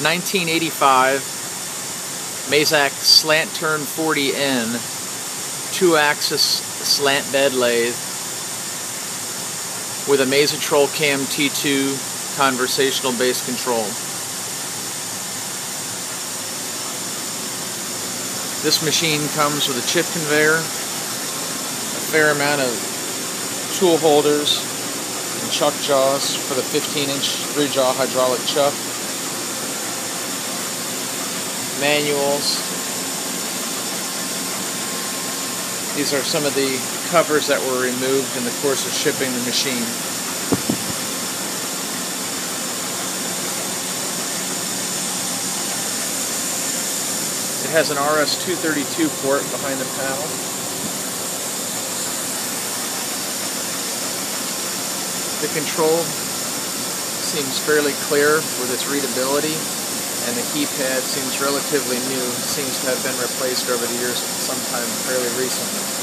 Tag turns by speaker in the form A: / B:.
A: 1985 Mazak Slant Turn 40N 2-axis slant bed lathe with a Mazak Cam T2 conversational base control. This machine comes with a chip conveyor, a fair amount of tool holders and chuck jaws for the 15-inch 3-jaw hydraulic chuck, manuals. These are some of the covers that were removed in the course of shipping the machine. It has an RS-232 port behind the panel. The control seems fairly clear with its readability, and the keypad seems relatively new. It seems to have been replaced over the years sometime fairly recently.